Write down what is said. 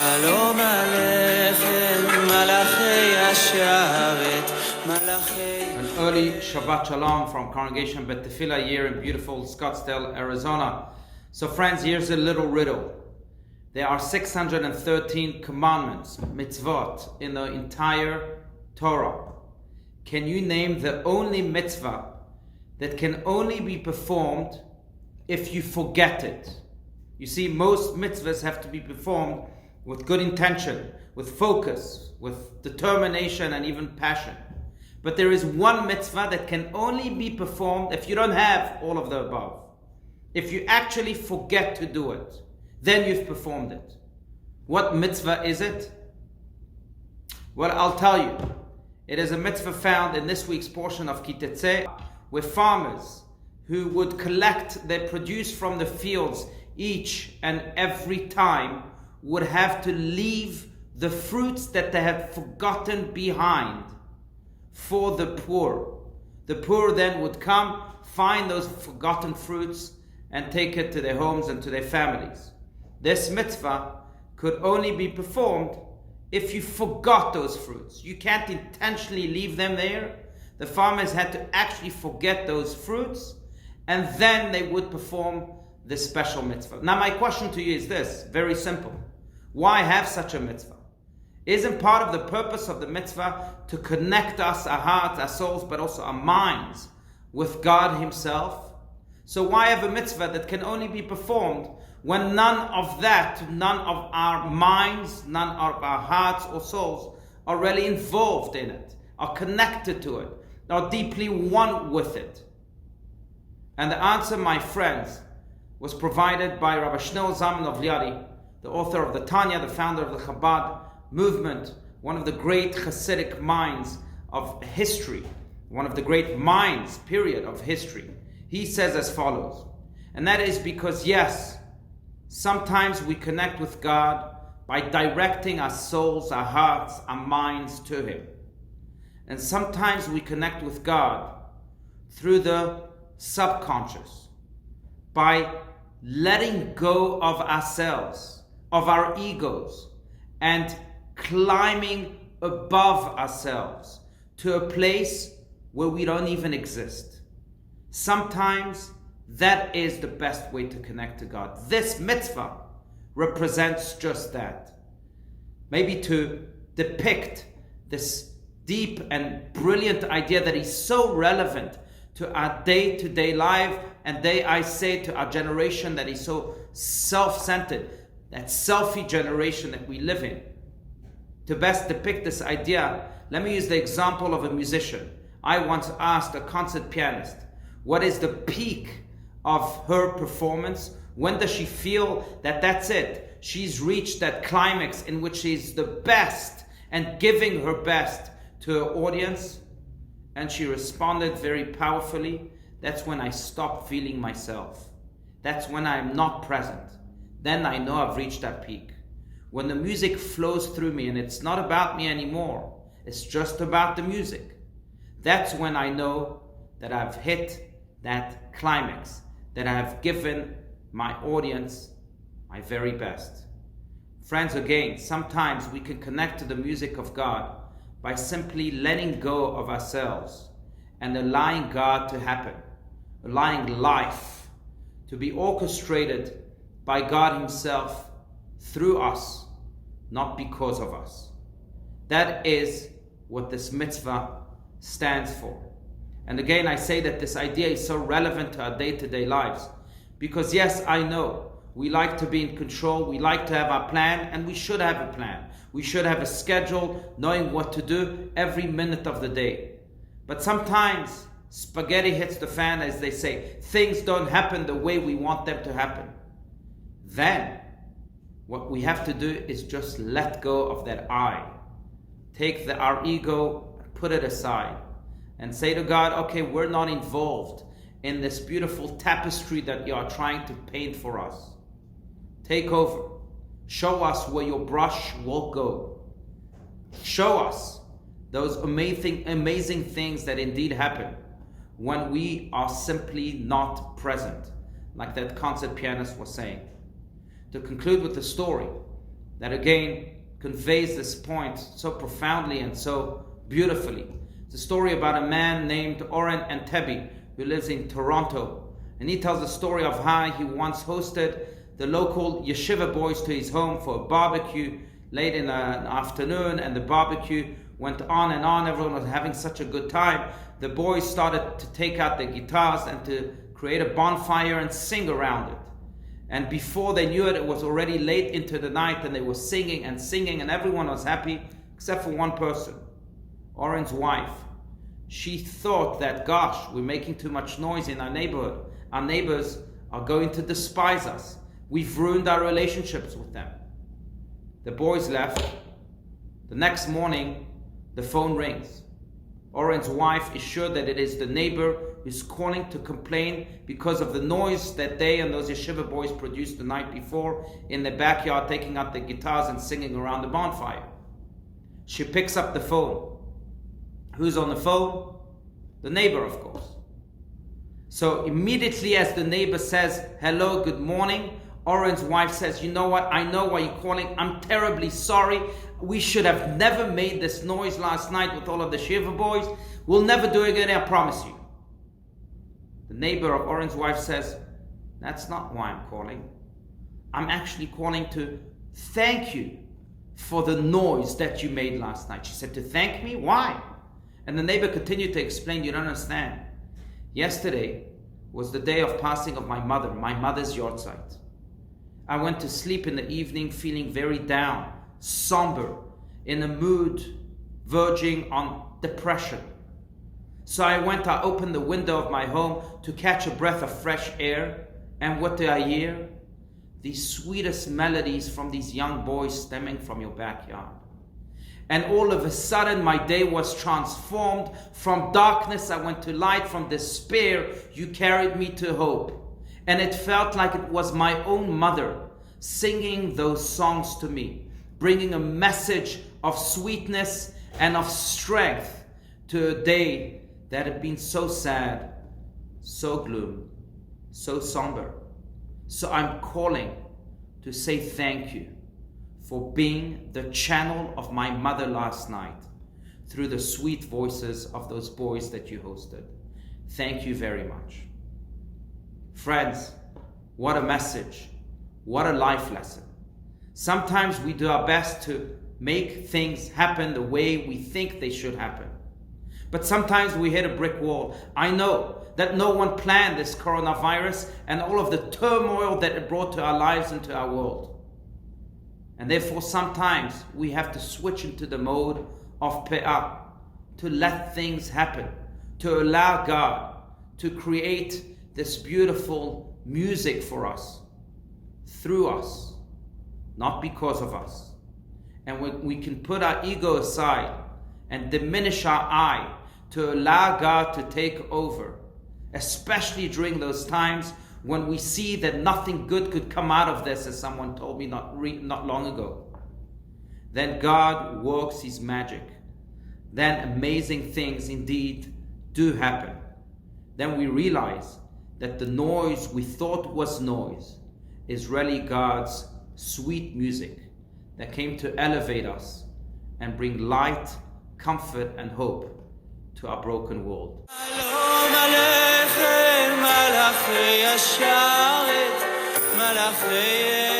שלום עליכם, מלאכי השרת, מלאכי... An early Shabbat Shalom from Congregation Bet Tefillah here in beautiful Scottsdale, Arizona. So friends, here's a little riddle. There are 613 commandments, mitzvot, in the entire Torah. Can you name the only mitzvah that can only be performed if you forget it? You see, most mitzvahs have to be performed with good intention, with focus, with determination and even passion. But there is one mitzvah that can only be performed if you don't have all of the above. If you actually forget to do it, then you've performed it. What mitzvah is it? Well, I'll tell you. It is a mitzvah found in this week's portion of Teitzei, where farmers who would collect their produce from the fields each and every time would have to leave the fruits that they had forgotten behind for the poor. The poor then would come, find those forgotten fruits, and take it to their homes and to their families. This mitzvah could only be performed if you forgot those fruits. You can't intentionally leave them there. The farmers had to actually forget those fruits, and then they would perform this special mitzvah. Now my question to you is this, very simple. Why have such a mitzvah? Isn't part of the purpose of the mitzvah to connect us, our hearts, our souls, but also our minds with God Himself? So why have a mitzvah that can only be performed when none of that, none of our minds, none of our hearts or souls are really involved in it, are connected to it, are deeply one with it? And the answer, my friends, was provided by Rabbi Zalman of Liadi, the author of the Tanya, the founder of the Chabad movement, one of the great Hasidic minds of history, one of the great minds, period, of history. He says as follows, and that is because, yes, sometimes we connect with God by directing our souls, our hearts, our minds to Him. And sometimes we connect with God through the subconscious, by letting go of ourselves, of our egos, and climbing above ourselves to a place where we don't even exist. Sometimes that is the best way to connect to God. This mitzvah represents just that. Maybe to depict this deep and brilliant idea that is so relevant to our day-to-day life, and dare I say to our generation that is so self-centered, that selfie generation that we live in. To best depict this idea, let me use the example of a musician. I once asked a concert pianist, what is the peak of her performance? When does she feel that that's it? She's reached that climax in which she's the best and giving her best to her audience? And she responded very powerfully, that's when I stop feeling myself. That's when I'm not present. Then I know I've reached that peak. When the music flows through me and it's not about me anymore, it's just about the music. That's when I know that I've hit that climax, that I have given my audience my very best. Friends, again, sometimes we can connect to the music of God by simply letting go of ourselves and allowing God to happen, allowing life to be orchestrated by God Himself through us, not because of us. That is what this mitzvah stands for. And again, I say that this idea is so relevant to our day-to-day lives because, yes, I know we like to be in control, we like to have our plan, and we should have a plan. We should have a schedule, knowing what to do every minute of the day. But sometimes spaghetti hits the fan, as they say. Things don't happen the way we want them to happen. Then what we have to do is just let go of that I. Take our ego, put it aside, and say to God, okay, we're not involved in this beautiful tapestry that you are trying to paint for us. Take over. Show us where your brush will go. Show us those amazing things that indeed happen when we are simply not present, like that concert pianist was saying. To conclude with the story, that again conveys this point so profoundly and so beautifully. It's a story about a man named Oren Antebi who lives in Toronto, and he tells the story of how he once hosted the local yeshiva boys to his home for a barbecue late in the afternoon, and the barbecue went on and on. Everyone was having such a good time. The boys started to take out their guitars and to create a bonfire and sing around it. And before they knew it, it was already late into the night, and they were singing and singing, and everyone was happy except for one person, Oren's wife. She thought that, gosh, we're making too much noise in our neighborhood. Our neighbors are going to despise us. We've ruined our relationships with them. The boys left. The next morning, the phone rings. Oren's wife is sure that it is the neighbor who's calling to complain because of the noise that they and those yeshiva boys produced the night before in the backyard, taking out the guitars and singing around the bonfire. She picks up the phone. Who's on the phone? The neighbor, of course. So immediately as the neighbor says, hello, good morning, Oren's wife says, you know what, I know why you're calling. I'm terribly sorry. We should have never made this noise last night with all of the Shiva boys. We'll never do it again, I promise you. The neighbor of Oren's wife says, that's not why I'm calling. I'm actually calling to thank you for the noise that you made last night. She said, to thank me? Why? And the neighbor continued to explain, you don't understand. Yesterday was the day of passing of my mother's yahrzeit. I went to sleep in the evening feeling very down, somber, in a mood verging on depression. So I opened the window of my home to catch a breath of fresh air, and what did I hear? The sweetest melodies from these young boys stemming from your backyard. And all of a sudden my day was transformed. From darkness I went to light, from despair you carried me to hope. And it felt like it was my own mother singing those songs to me, bringing a message of sweetness and of strength to a day that had been so sad, so gloom, so somber. So I'm calling to say thank you for being the channel of my mother last night through the sweet voices of those boys that you hosted. Thank you very much. Friends, what a message. What a life lesson. Sometimes we do our best to make things happen the way we think they should happen. But sometimes we hit a brick wall. I know that no one planned this coronavirus and all of the turmoil that it brought to our lives and to our world. And therefore sometimes we have to switch into the mode of pe'ah, to let things happen, to allow God to create this beautiful music for us, through us, not because of us. And we can put our ego aside and diminish our I to allow God to take over, especially during those times when we see that nothing good could come out of this, as someone told me not long ago. Then God works His magic. Then amazing things indeed do happen. Then we realize that the noise we thought was noise is really God's sweet music that came to elevate us and bring light, comfort, and hope to our broken world. שלום עליכם מלאכי השרת, מלאכי